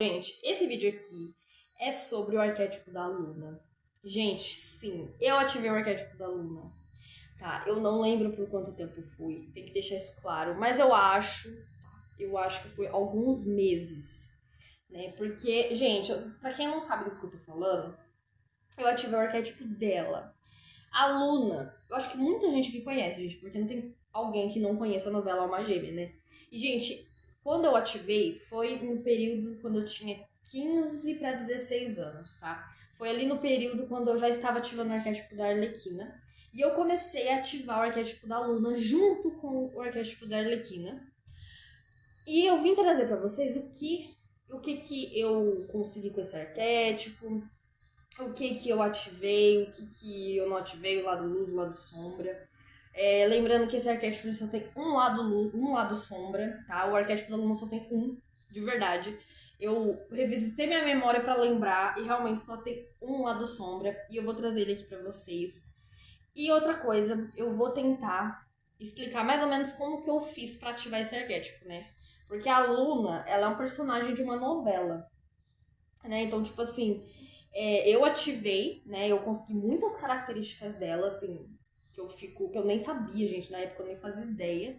Gente, esse vídeo aqui é sobre o arquétipo da Luna. Gente, sim, eu ativei o arquétipo da Luna. Tá, eu não lembro por quanto tempo fui, tem que deixar isso claro, mas eu acho que foi alguns meses, né? Porque, gente, pra quem não sabe do que eu tô falando, eu ativei o arquétipo dela. A Luna, eu acho que muita gente aqui conhece, gente, porque não tem alguém que não conheça a novela Alma Gêmea, né? E, gente, quando eu ativei, foi no período quando eu tinha 15 para 16 anos, tá? Foi ali no período quando eu já estava ativando o arquétipo da Arlequina. E eu comecei a ativar o arquétipo da Luna junto com o arquétipo da Arlequina. E eu vim trazer para vocês o que eu consegui com esse arquétipo, o que que eu ativei, o que que eu não ativei, o lado luz, o lado sombra. Lembrando que esse arquétipo só tem um lado luz, um lado sombra, tá? O arquétipo da Luna só tem um, de verdade. Eu revisitei minha memória para lembrar e realmente só tem um lado sombra e eu vou trazer ele aqui para vocês. E outra coisa, eu vou tentar explicar mais ou menos como que eu fiz para ativar esse arquétipo, né? Porque a Luna, ela é um personagem de uma novela, né? Então, tipo assim, eu ativei, né? Eu consegui muitas características dela, assim, que eu nem sabia, gente. Na época eu nem fazia ideia.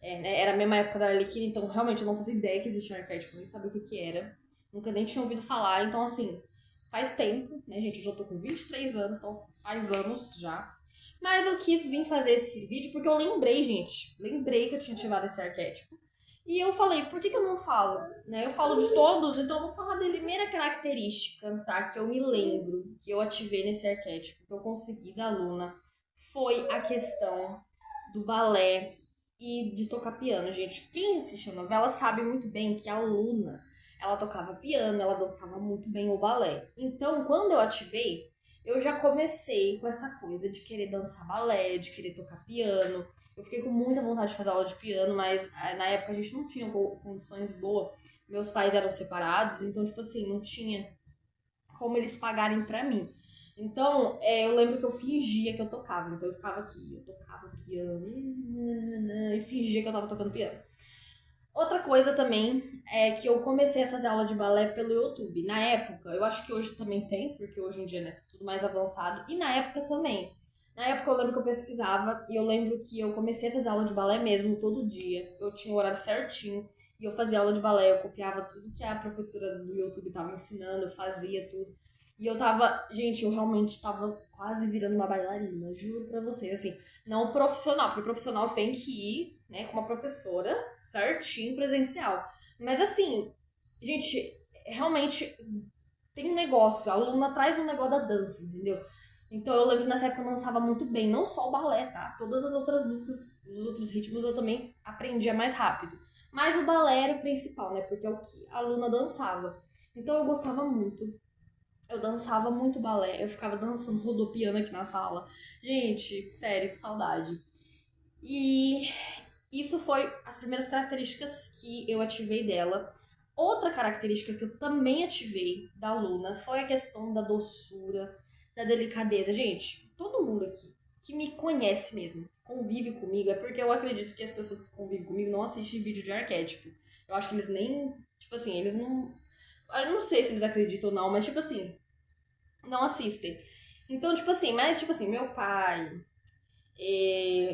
Né, era a mesma época da Arlequina, então realmente eu não fazia ideia que existia um arquétipo, nem sabia o que que era. Nunca nem tinha ouvido falar, então assim, faz tempo, né, gente? Eu já tô com 23 anos, então faz anos já. Mas eu quis vir fazer esse vídeo porque eu lembrei, gente. Lembrei que eu tinha ativado esse arquétipo. E eu falei, por que, que eu não falo? Né? Eu falo de todos, então eu vou falar da primeira característica, tá? Que eu me lembro, que eu ativei nesse arquétipo, que eu consegui da Luna, foi a questão do balé e de tocar piano, gente. Quem assiste a novela sabe muito bem que a Luna, ela tocava piano, ela dançava muito bem o balé. Então, quando eu ativei, eu já comecei com essa coisa de querer dançar balé, de querer tocar piano. Eu fiquei com muita vontade de fazer aula de piano, mas na época a gente não tinha condições boas. Meus pais eram separados, então, tipo assim, não tinha como eles pagarem pra mim. Então, eu lembro que eu fingia que eu tocava. Então, eu ficava aqui, eu tocava piano e fingia que eu tava tocando piano. Outra coisa também é que eu comecei a fazer aula de balé pelo YouTube. Na época, eu acho que hoje também tem, porque hoje em dia né, tudo mais avançado. E na época também. Na época eu lembro que eu pesquisava e eu lembro que eu comecei a fazer aula de balé mesmo todo dia. Eu tinha o horário certinho e eu fazia aula de balé, eu copiava tudo que a professora do YouTube tava ensinando, eu fazia tudo. E eu tava, gente, eu realmente tava quase virando uma bailarina, juro pra vocês, assim, não profissional, porque profissional tem que ir, né, com uma professora certinho presencial. Mas assim, gente, realmente tem um negócio, a aluna traz um negócio da dança, entendeu? Então eu lembro que nessa época eu dançava muito bem, não só o balé, tá? Todas as outras músicas, os outros ritmos eu também aprendia mais rápido. Mas o balé era o principal, né? Porque é o que a aluna dançava. Então eu gostava muito. Eu dançava muito balé, eu ficava dançando rodopiando aqui na sala. Gente, sério, que saudade. E isso foi as primeiras características que eu ativei dela. Outra característica que eu também ativei da Luna foi a questão da doçura, da delicadeza. Gente, todo mundo aqui que me conhece mesmo, convive comigo, é porque eu acredito que as pessoas que convivem comigo não assistem vídeo de arquétipo. Eu acho que eles nem, tipo assim, eles não. Eu não sei se eles acreditam ou não, mas tipo assim, não assistem. Então, tipo assim, mas tipo assim, meu pai,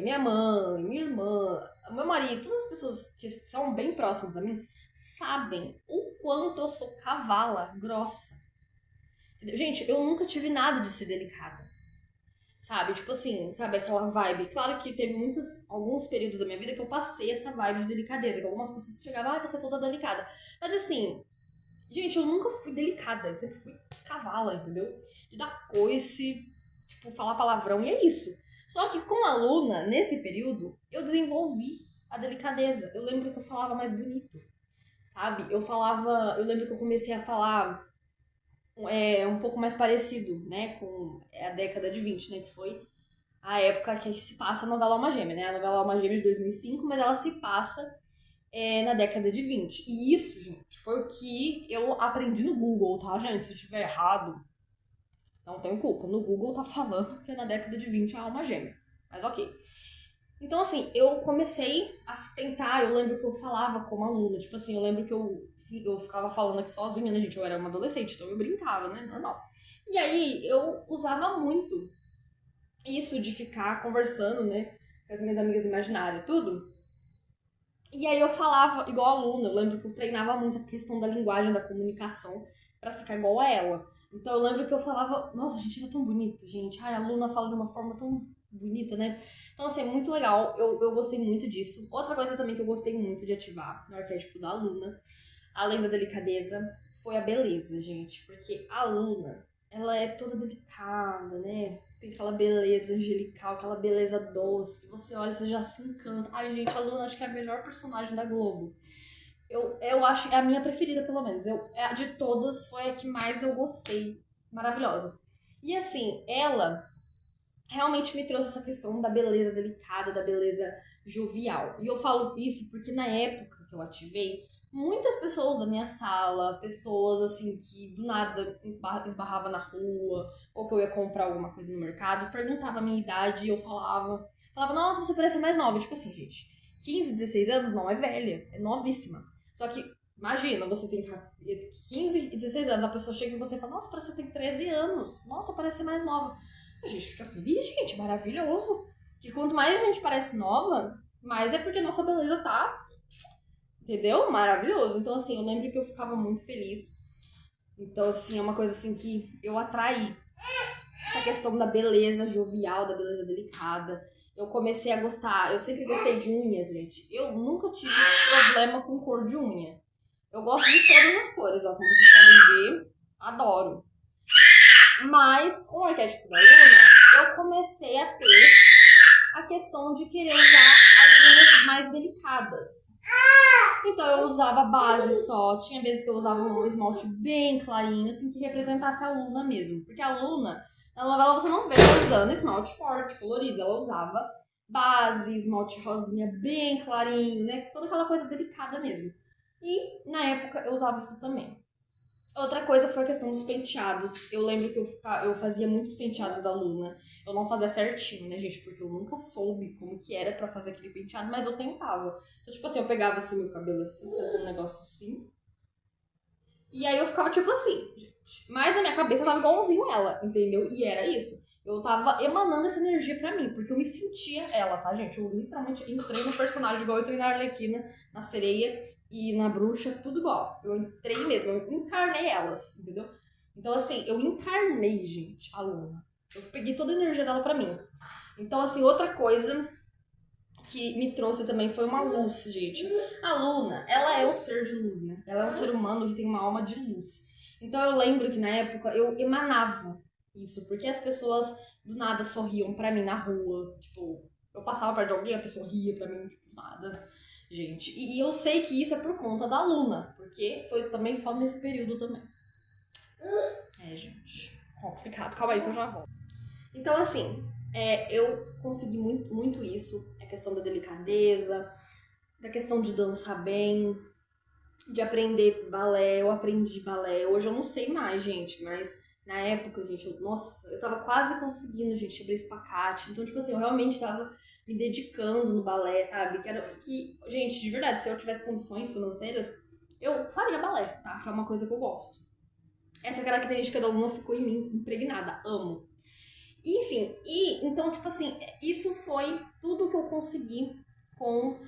minha mãe, minha irmã, meu marido, todas as pessoas que são bem próximas a mim sabem o quanto eu sou cavala grossa. Gente, eu nunca tive nada de ser delicada. Sabe? Tipo assim, sabe aquela vibe? Claro que teve alguns períodos da minha vida que eu passei essa vibe de delicadeza. Que algumas pessoas chegavam, você é toda delicada. Mas assim, gente, eu nunca fui delicada. Eu sempre fui cavala, entendeu? De dar coice, tipo, falar palavrão e é isso. Só que com a Luna, nesse período, eu desenvolvi a delicadeza. Eu lembro que eu falava mais bonito, sabe? Eu lembro que eu comecei a falar um pouco mais parecido, né, com a década de 20, né, que foi a época que se passa a novela Alma Gêmea, né? A novela Alma Gêmea de 2005, mas ela se passa na década de 20. E isso, gente, foi o que eu aprendi no Google, tá, gente? Se eu tiver errado, não tenho culpa. No Google tá falando que é na década de 20 a Alma Gêmea. Mas ok. Então, assim, eu comecei a tentar, eu lembro que eu falava como aluna, tipo assim, eu lembro que eu eu ficava falando aqui sozinha, né, gente? Eu era uma adolescente, então eu brincava, né? Normal. E aí eu usava muito isso de ficar conversando, né? Com as minhas amigas imaginárias, tudo. E aí eu falava igual a aluna. Eu lembro que eu treinava muito a questão da linguagem, da comunicação, pra ficar igual a ela. Então eu lembro que eu falava, nossa, gente, era tão bonito, gente. Ai, a aluna fala de uma forma tão bonita, né? Então, assim, é muito legal. Eu gostei muito disso. Outra coisa também que eu gostei muito de ativar no arquétipo da aluna, além da delicadeza, foi a beleza, gente. Porque a aluna, ela é toda delicada, né? Tem aquela beleza angelical, aquela beleza doce, que você olha e você já se encanta. Ai, gente, a Luna acho que é a melhor personagem da Globo. Eu acho, é a minha preferida, pelo menos. De todas, foi a que mais eu gostei. Maravilhosa. E assim, ela realmente me trouxe essa questão da beleza delicada, da beleza jovial. E eu falo isso porque na época que eu ativei, muitas pessoas da minha sala, pessoas assim que do nada esbarrava na rua, ou que eu ia comprar alguma coisa no mercado, perguntava a minha idade e eu falava, nossa, você parece mais nova. Tipo assim, gente, 15, 16 anos não é velha, é novíssima. Só que, imagina, você tem 15 e 16 anos, a pessoa chega e você fala, nossa, parece que você tem 13 anos, nossa, parece mais nova. A gente fica feliz, gente, maravilhoso. Que quanto mais a gente parece nova, mais é porque nossa beleza tá, entendeu? Maravilhoso. Então, assim, eu lembro que eu ficava muito feliz. Então, assim, é uma coisa assim que eu atraí. Essa questão da beleza jovial, da beleza delicada. Eu comecei a gostar, eu sempre gostei de unhas, gente. Eu nunca tive problema com cor de unha. Eu gosto de todas as cores, ó, como vocês podem ver, adoro. Mas com o arquétipo da Luna, eu comecei a ter a questão de querer usar as unhas mais delicadas. Então eu usava base só, tinha vezes que eu usava um esmalte bem clarinho, assim, que representasse a Luna mesmo. Porque a Luna, na novela você não vê ela usando esmalte forte, colorido, ela usava base, esmalte rosinha bem clarinho, né? Toda aquela coisa delicada mesmo. E na época eu usava isso também. Outra coisa foi a questão dos penteados. Eu lembro que eu fazia muitos penteados da Luna. Eu não fazia certinho, né, gente? Porque eu nunca soube como que era pra fazer aquele penteado, mas eu tentava. Então, tipo assim, eu pegava assim meu cabelo assim, fazia um negócio assim. E aí eu ficava tipo assim, gente. Mas na minha cabeça eu tava igualzinho ela, entendeu? E era isso. Eu tava emanando essa energia pra mim, porque eu me sentia ela, tá, gente? Eu literalmente entrei no personagem igual eu entrei na Arlequina, na Sereia e na Bruxa, tudo igual. Eu entrei mesmo, eu encarnei elas, entendeu? Então, assim, eu encarnei, gente, a Luna. Eu peguei toda a energia dela pra mim. Então, assim, outra coisa que me trouxe também foi uma luz, gente. A Luna, ela é um ser de luz, né? Ela é um ser humano que tem uma alma de luz. Então eu lembro que na época eu emanava isso, porque as pessoas do nada sorriam pra mim na rua. Tipo, eu passava perto de alguém, a pessoa ria pra mim, tipo, nada. Gente, e eu sei que isso é por conta da Luna, porque foi também só nesse período também. É, gente, complicado. Calma aí que eu já volto. Então, assim, eu consegui muito isso, a questão da delicadeza, da questão de dançar bem, de aprender balé. Eu aprendi balé. Hoje eu não sei mais, gente, mas na época, gente, nossa, eu tava quase conseguindo, gente, abrir espacate. Então, tipo assim, eu realmente tava me dedicando no balé, sabe? Gente, de verdade, se eu tivesse condições financeiras, eu faria balé, tá? Que é uma coisa que eu gosto. Essa característica da aluna ficou em mim impregnada. Amo. Enfim, então, tipo assim, isso foi tudo que eu consegui com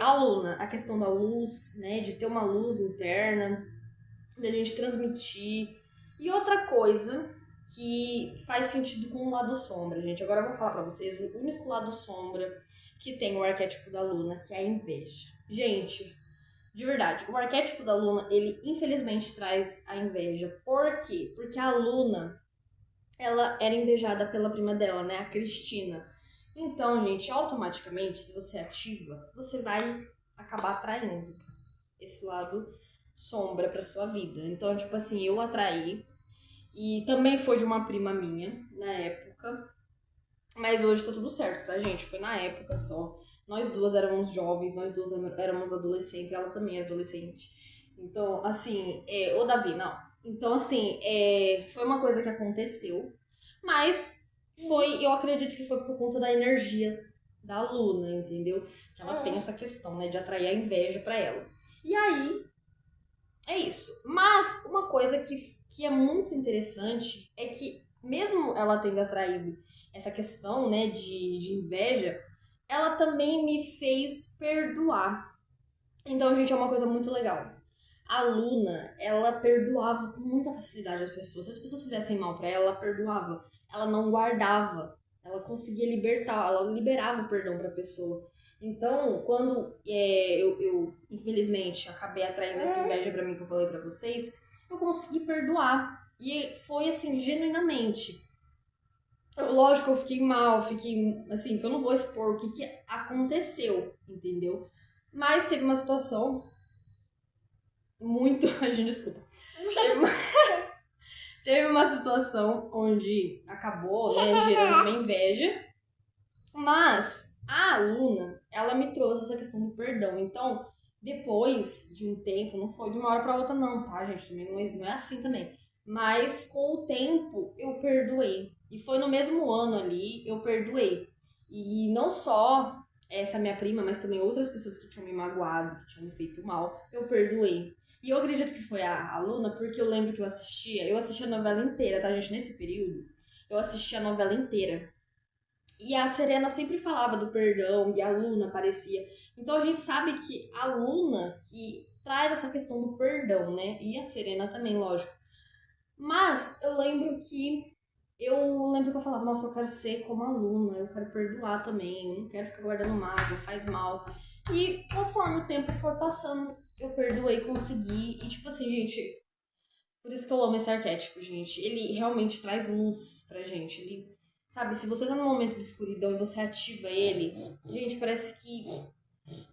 a Luna. A questão da luz, né? De ter uma luz interna, da gente transmitir. E outra coisa que faz sentido com o lado sombra, gente. Agora eu vou falar pra vocês o único lado sombra que tem o arquétipo da Luna, que é a inveja. Gente, de verdade, o arquétipo da Luna, ele infelizmente traz a inveja. Por quê? Porque a Luna, ela era invejada pela prima dela, né, a Cristina. Então, gente, automaticamente, se você ativa, você vai acabar atraindo esse lado sombra pra sua vida. Então, tipo assim, eu atraí, e também foi de uma prima minha, na época, mas hoje tá tudo certo, tá, gente? Foi na época só. Nós duas éramos jovens, nós duas éramos adolescentes, ela também é adolescente. Então, assim, ô Davi, não. Então, assim, foi uma coisa que aconteceu, mas eu acredito que foi por conta da energia da Luna, entendeu? Que ela tem essa questão, né, de atrair a inveja pra ela. E aí, é isso. Mas uma coisa que é muito interessante é que, mesmo ela tendo atraído essa questão, né, de inveja, ela também me fez perdoar. Então, gente, é uma coisa muito legal. A Luna, ela perdoava com muita facilidade as pessoas. Se as pessoas fizessem mal pra ela, ela perdoava. Ela não guardava. Ela conseguia libertar, ela liberava o perdão pra pessoa. Então, quando eu, infelizmente, acabei atraindo essa inveja pra mim que eu falei pra vocês, eu consegui perdoar. E foi assim, genuinamente. Lógico, eu fiquei mal, fiquei assim, que eu não vou expor o que aconteceu, entendeu? Mas teve uma situação muito. A gente, desculpa. Teve uma situação onde acabou, né, gerando uma inveja, mas a aluna, ela me trouxe essa questão do perdão. Então, depois de um tempo, não foi de uma hora pra outra, não, tá, gente? Também não é assim também. Mas com o tempo, eu perdoei. E foi no mesmo ano ali, eu perdoei. E não só essa minha prima, mas também outras pessoas que tinham me magoado, que tinham me feito mal, eu perdoei. E eu acredito que foi a Luna, porque eu lembro que eu assistia a novela inteira, tá, gente? Nesse período, eu assistia a novela inteira. E a Serena sempre falava do perdão e a Luna aparecia. Então a gente sabe que a Luna que traz essa questão do perdão, né? E a Serena também, lógico. Mas eu lembro que eu falava, nossa, eu quero ser como a Luna, eu quero perdoar também, eu não quero ficar guardando mágoa, faz mal. E conforme o tempo for passando, eu perdoei, consegui. E tipo assim, gente, por isso que eu amo esse arquétipo, gente. Ele realmente traz luz pra gente. Ele, sabe, se você tá num momento de escuridão e você ativa ele, gente, parece que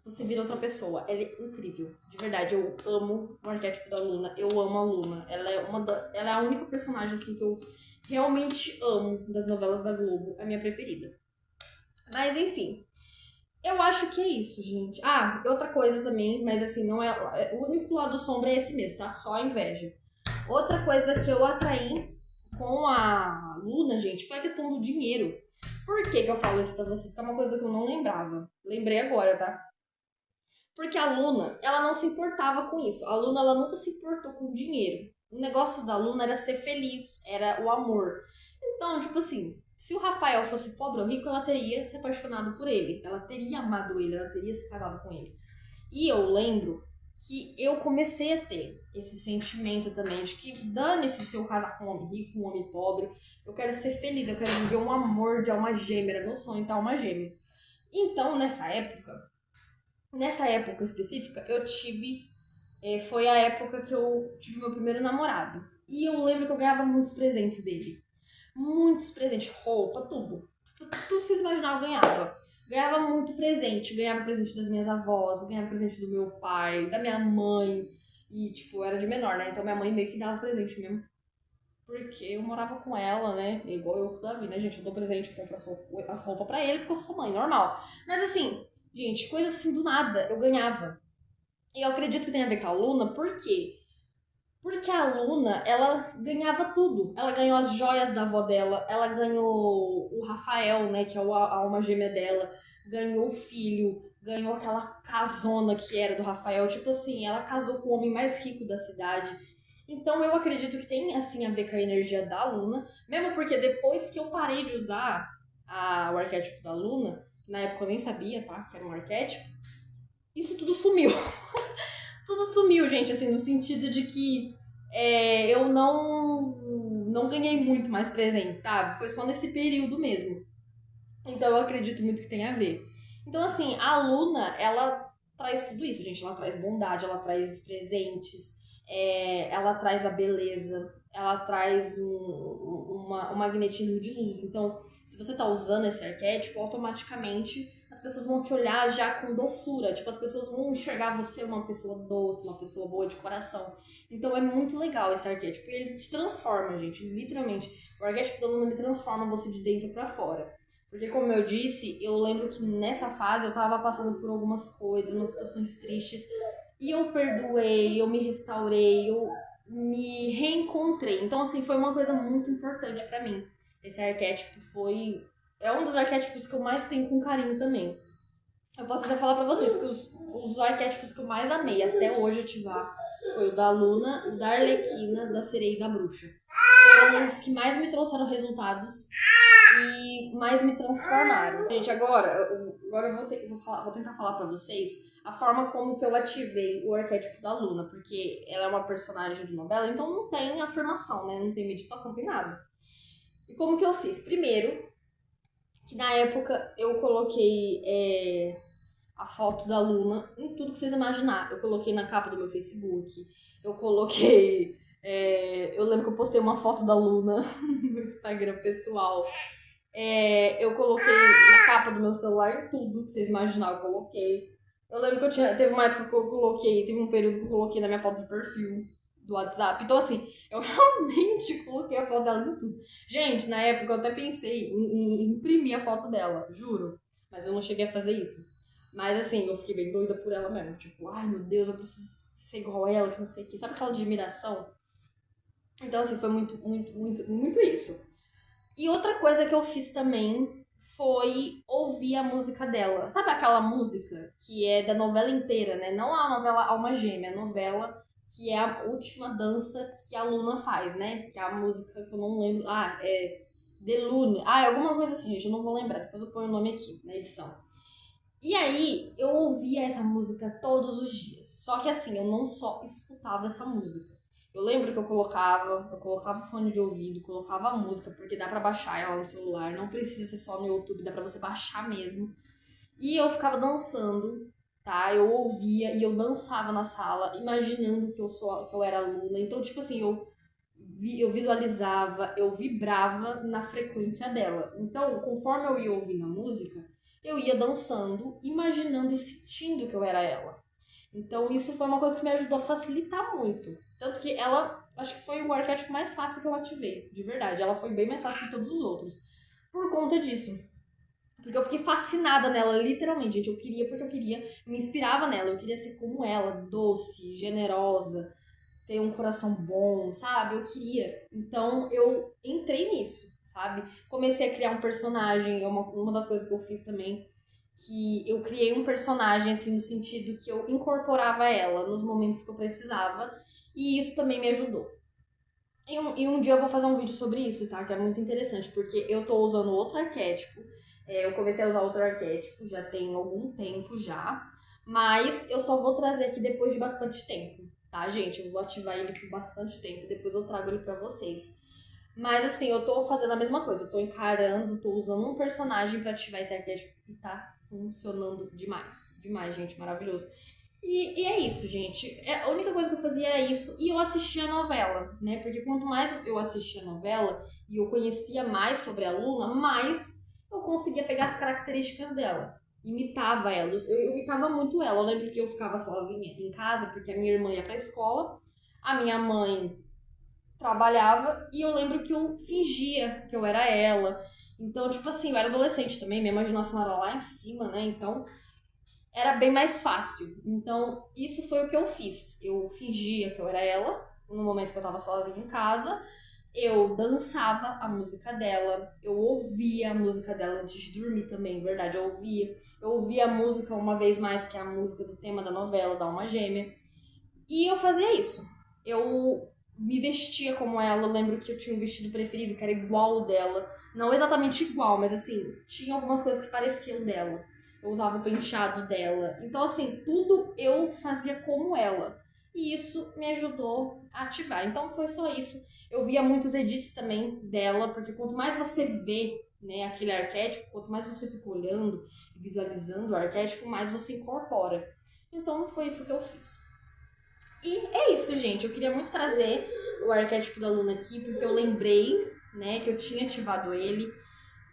você vira outra pessoa. Ela é incrível. De verdade, eu amo o arquétipo da Luna. Eu amo a Luna. Ela é a única personagem assim que eu realmente amo das novelas da Globo. A minha preferida. Mas enfim. Eu acho que é isso, gente. Ah, outra coisa também, mas assim, não é. O único lado sombra é esse mesmo, tá? Só a inveja. Outra coisa que eu atraí com a Luna, gente, foi a questão do dinheiro. Por que que eu falo isso pra vocês? Que é uma coisa que eu não lembrava. Lembrei agora, tá? Porque a Luna, ela não se importava com isso. A Luna, ela nunca se importou com dinheiro. O negócio da Luna era ser feliz, era o amor. Então, tipo assim, se o Rafael fosse pobre ou rico, ela teria se apaixonado por ele. Ela teria amado ele, ela teria se casado com ele. E eu lembro que eu comecei a ter esse sentimento também de que dane-se se eu casar com um homem rico, um homem pobre. Eu quero ser feliz, eu quero viver um amor de alma gêmea. Era meu sonho ter alma gêmea. Então, nessa época específica, eu tive. Foi a época que eu tive meu primeiro namorado. E eu lembro que eu ganhava muitos presentes dele. Muitos presentes, roupa, tudo. Tipo, tudo que vocês imaginar eu ganhava. Ganhava muito presente. Ganhava presente das minhas avós, ganhava presente do meu pai, da minha mãe. E, tipo, era de menor, né? Então minha mãe meio que dava presente mesmo. Porque eu morava com ela, né? Igual eu com o Davi, né, gente? Eu dou presente, compro as roupas pra ele, porque eu sou mãe, normal. Mas assim, gente, coisas assim do nada, eu ganhava. E eu acredito que tem a ver com a Luna, por quê? Porque a Luna, ela ganhava tudo. Ela ganhou as joias da avó dela, ela ganhou o Rafael, né, que é a alma gêmea dela, ganhou o filho, ganhou aquela casona que era do Rafael. Tipo assim, ela casou com o homem mais rico da cidade. Então eu acredito que tem, assim, a ver com a energia da Luna. Mesmo porque depois que eu parei de usar o arquétipo da Luna, na época eu nem sabia, tá, que era um arquétipo, isso tudo sumiu. Tudo sumiu, gente, assim, no sentido de que eu não ganhei muito mais presente, sabe? Foi só nesse período mesmo. Então eu acredito muito que tem a ver. Então, assim, a Luna, ela traz tudo isso, gente. Ela traz bondade, ela traz presentes, ela traz a beleza, ela traz um magnetismo de luz. Então, se você tá usando esse arquétipo, automaticamente as pessoas vão te olhar já com doçura. Tipo, as pessoas vão enxergar você uma pessoa doce, uma pessoa boa de coração. Então é muito legal esse arquétipo. E ele te transforma, gente, literalmente. O arquétipo da Luna, ele transforma você de dentro pra fora. Porque, como eu disse, eu lembro que nessa fase eu tava passando por algumas coisas, umas situações tristes. E eu perdoei, eu me restaurei, eu me reencontrei. Então, assim, foi uma coisa muito importante pra mim. Esse arquétipo foi. É um dos arquétipos que eu mais tenho com carinho também. Eu posso até falar pra vocês que os arquétipos que eu mais amei até hoje ativar Foi o da Luna, o da Arlequina, da Sereia e da Bruxa. Foram os que mais me trouxeram resultados e mais me transformaram. Gente, agora eu vou tentar falar pra vocês a forma como que eu ativei o arquétipo da Luna, porque ela é uma personagem de novela, então não tem afirmação, né? Não tem meditação, não tem nada. E como que eu fiz? Primeiro, que na época eu coloquei a foto da Luna em tudo que vocês imaginar. Eu coloquei na capa do meu Facebook, eu coloquei. Eu lembro que eu postei uma foto da Luna no Instagram pessoal. Eu coloquei na capa do meu celular em tudo que vocês imaginaram, eu coloquei. Eu lembro que teve uma época que eu coloquei, teve um período que eu coloquei na minha foto de perfil do WhatsApp. Então, assim, eu realmente coloquei a foto dela em tudo. Gente, na época eu até pensei em imprimir a foto dela, juro. Mas eu não cheguei a fazer isso. Mas, assim, eu fiquei bem doida por ela mesmo. Tipo, ai meu Deus, eu preciso ser igual a ela, que não sei o que. Sabe aquela admiração? Então, assim, foi muito isso. E outra coisa que eu fiz também foi ouvir a música dela. Sabe aquela música que é da novela inteira, né? Não a novela Alma Gêmea, a novela que é a última dança que a Luna faz, né? Que é a música que eu não lembro. The Lune. É alguma coisa assim, gente, eu não vou lembrar. Depois eu ponho o nome aqui na edição. E aí, eu ouvia essa música todos os dias. Só que assim, eu não só escutava essa música. Eu lembro que eu colocava fone de ouvido, colocava a música, porque dá pra baixar ela no celular, não precisa ser só no YouTube, dá pra você baixar mesmo. E eu ficava dançando, tá? Eu ouvia e eu dançava na sala, imaginando que eu era aluna. Então, tipo assim, eu visualizava, eu vibrava na frequência dela. Então, conforme eu ia ouvindo a música, eu ia dançando, imaginando e sentindo que eu era ela. Então, isso foi uma coisa que me ajudou a facilitar muito. Tanto que ela, acho que foi o arquétipo mais fácil que eu ativei, de verdade. Ela foi bem mais fácil que todos os outros. Por conta disso. Porque eu fiquei fascinada nela, literalmente, gente. Eu queria porque eu queria, me inspirava nela. Eu queria ser como ela, doce, generosa, ter um coração bom, sabe? Eu queria. Então, eu entrei nisso, sabe? Comecei a criar um personagem, uma das coisas que eu fiz também, que eu criei um personagem, assim, no sentido que eu incorporava ela nos momentos que eu precisava, e isso também me ajudou. E um dia eu vou fazer um vídeo sobre isso, tá? Que é muito interessante, porque eu tô usando outro arquétipo, eu comecei a usar outro arquétipo, já tem algum tempo já, mas eu só vou trazer aqui depois de bastante tempo, tá, gente? Eu vou ativar ele por bastante tempo, depois eu trago ele pra vocês. Mas assim, eu tô fazendo a mesma coisa, eu tô encarando, tô usando um personagem pra ativar esse arquétipo e tá funcionando demais. Demais, gente, maravilhoso. E é isso, gente. A única coisa que eu fazia era isso e eu assistia a novela, né? Porque quanto mais eu assistia a novela e eu conhecia mais sobre a Luna, mais eu conseguia pegar as características dela. Imitava ela. Eu imitava muito ela. Eu lembro que eu ficava sozinha em casa porque a minha irmã ia pra escola, a minha mãe trabalhava e eu lembro que eu fingia que eu era ela. Então, tipo assim, eu era adolescente também, minha imaginação era lá em cima, né? Então, era bem mais fácil. Então, isso foi o que eu fiz. Eu fingia que eu era ela, no momento que eu tava sozinha em casa. Eu dançava a música dela, eu ouvia a música dela antes de dormir também, verdade, eu ouvia. Eu ouvia a música uma vez mais, que é a música do tema da novela, da Alma Gêmea. E eu fazia isso. Eu me vestia como ela, eu lembro que eu tinha um vestido preferido que era igual ao dela. Não exatamente igual, mas assim, tinha algumas coisas que pareciam dela. Eu usava o penteado dela. Então, assim, tudo eu fazia como ela. E isso me ajudou a ativar. Então, foi só isso. Eu via muitos edits também dela, porque quanto mais você vê, né, aquele arquétipo, quanto mais você fica olhando, visualizando o arquétipo, mais você incorpora. Então, foi isso que eu fiz. E é isso, gente. Eu queria muito trazer o arquétipo da Luna aqui, porque eu lembrei, né, que eu tinha ativado ele.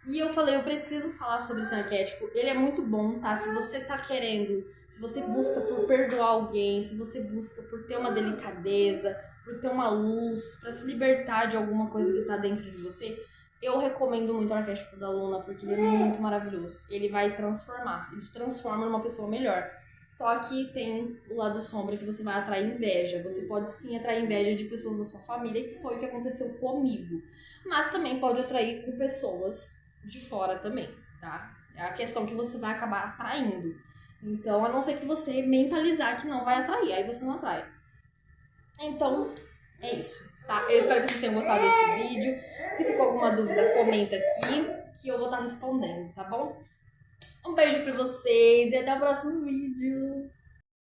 E eu falei, eu preciso falar sobre esse arquétipo. Ele é muito bom, tá? Se você tá querendo, se você busca por perdoar alguém, se você busca por ter uma delicadeza, por ter uma luz, pra se libertar de alguma coisa que tá dentro de você, eu recomendo muito o arquétipo da Luna, porque ele é muito maravilhoso. Ele vai transformar, ele te transforma numa pessoa melhor. Só que tem o lado sombra que você vai atrair inveja. Você pode sim atrair inveja de pessoas da sua família, que foi o que aconteceu comigo. Mas também pode atrair com pessoas de fora também, tá? É a questão que você vai acabar atraindo. Então, a não ser que você mentalizar que não vai atrair, aí você não atrai. Então, é isso, tá? Eu espero que vocês tenham gostado desse vídeo. Se ficou alguma dúvida, comenta aqui que eu vou estar respondendo, tá bom? Um beijo pra vocês e até o próximo vídeo.